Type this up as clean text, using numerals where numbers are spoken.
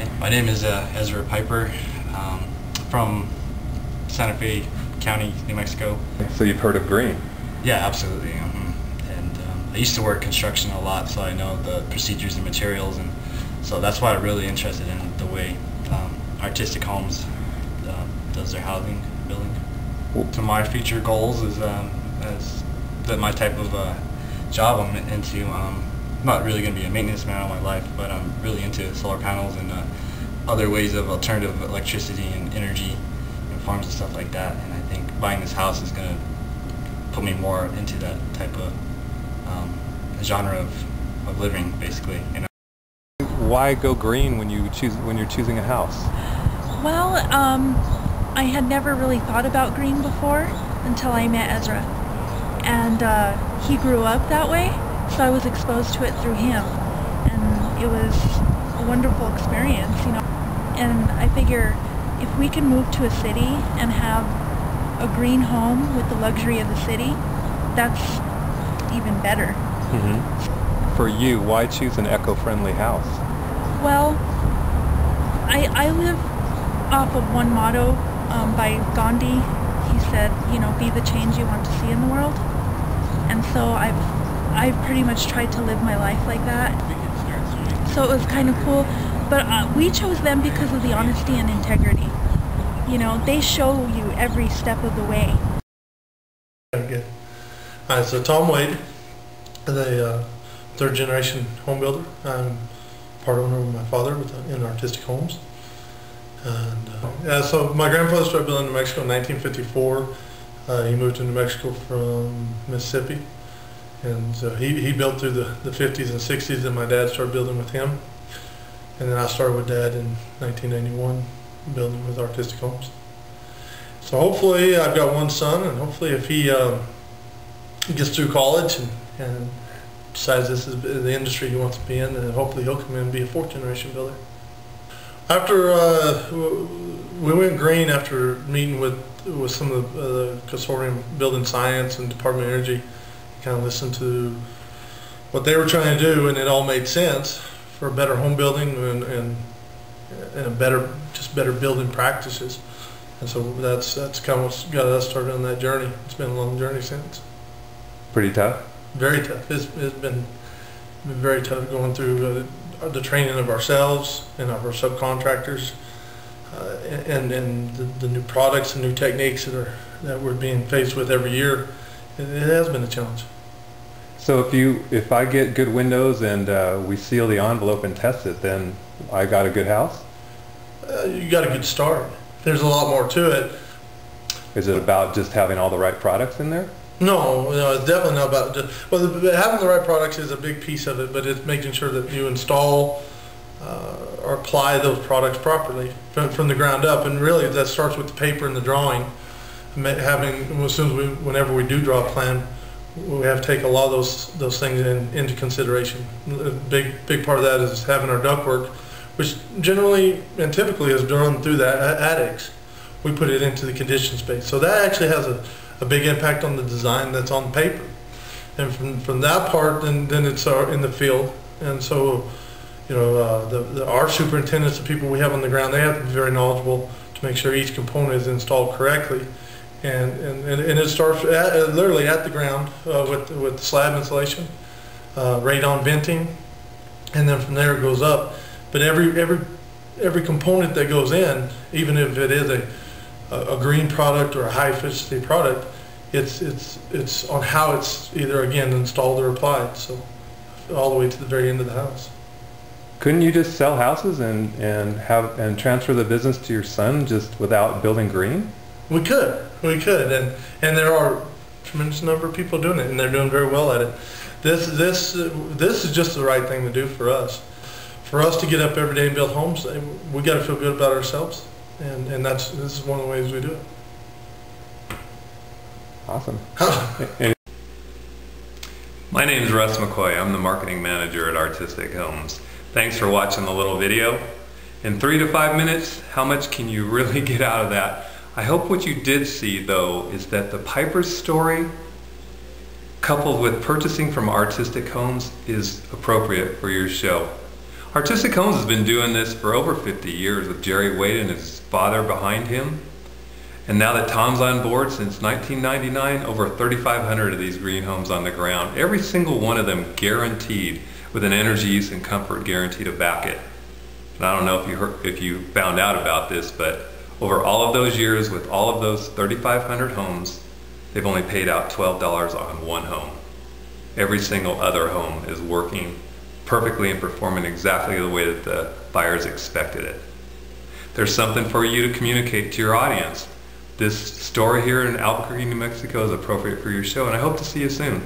Okay. My name is Ezra Piper, from Santa Fe County, New Mexico. So you've heard of green? Yeah, absolutely. And I used to work construction a lot, so I know the procedures and materials, and so that's why I'm really interested in the way Artistic Homes does their housing building. So my future goals is that my type of job I'm into. I'm not really going to be a maintenance man all my life, but I'm really into solar panels and other ways of alternative electricity and energy and farms and stuff like that. And I think buying this house is going to put me more into that type of genre of living, basically. You know? Why go green when you're choosing a house? Well, I had never really thought about green before until I met Ezra, and he grew up that way. So I was exposed to it through him, and it was a wonderful experience, you know. And I figure if we can move to a city and have a green home with the luxury of the city, that's even better. Mm-hmm. For you, why choose an eco-friendly house? Well, I live off of one motto by Gandhi. He said, you know, be the change you want to see in the world. And so I've pretty much tried to live my life like that. So it was kind of cool. But we chose them because of the honesty and integrity. You know, they show you every step of the way. Good. So Tom Wade, the third generation home builder. I'm part owner with my father in Artistic Homes. And so my grandfather started building in New Mexico in 1954. He moved to New Mexico from Mississippi. And so he built through the 50s and 60s, and my dad started building with him. And then I started with Dad in 1991, building with Artistic Homes. So hopefully I've got one son, and hopefully if he gets through college and decides this is the industry he wants to be in, then hopefully he'll come in and be a fourth generation builder. After we went green after meeting with some of the consortium Building Science and Department of Energy, kind of listened to what they were trying to do, and it all made sense for better home building and a better building practices. And so that's kind of what's got us started on that journey. It's been a long journey since. Pretty tough? Very tough. It's been very tough going through the training of ourselves and of our subcontractors, and the new products and new techniques that we're being faced with every year. It has been a challenge. So if I get good windows and we seal the envelope and test it, then I got a good house? You got a good start. There's a lot more to it. Is it about just having all the right products in there? No, it's definitely not about just, well, having the right products is a big piece of it, but it's making sure that you install or apply those products properly from the ground up. And really that starts with the paper and the drawing. Whenever we do draw a plan, we have to take a lot of those things into consideration. A big part of that is having our ductwork, which generally and typically is done through the attics. We put it into the conditioned space, so that actually has a big impact on the design that's on paper. And from that part, then it's in the field. And so, you know, our superintendents, the people we have on the ground, they have to be very knowledgeable to make sure each component is installed correctly. And it starts literally at the ground with the slab insulation, radon venting, and then from there it goes up. But every component that goes in, even if it is a green product or a high efficiency product, it's on how it's either again installed or applied. So all the way to the very end of the house. Couldn't you just sell houses and transfer the business to your son just without building green? We could, and there are a tremendous number of people doing it, and they're doing very well at it. This is just the right thing to do for us. For us to get up every day and build homes, we got to feel good about ourselves, and this is one of the ways we do it. Awesome. My name is Russ McCoy. I'm the marketing manager at Artistic Homes. Thanks for watching the little video. In 3 to 5 minutes, how much can you really get out of that? I hope what you did see, though, is that the Piper's story, coupled with purchasing from Artistic Homes, is appropriate for your show. Artistic Homes has been doing this for over 50 years with Jerry Wade and his father behind him. And now that Tom's on board since 1999, over 3,500 of these green homes on the ground, every single one of them guaranteed with an energy use and comfort guarantee to back it. And I don't know if you found out about this, but over all of those years with all of those 3,500 homes, they've only paid out $12 on one home. Every single other home is working perfectly and performing exactly the way that the buyers expected it. There's something for you to communicate to your audience. This story here in Albuquerque, New Mexico is appropriate for your show, and I hope to see you soon.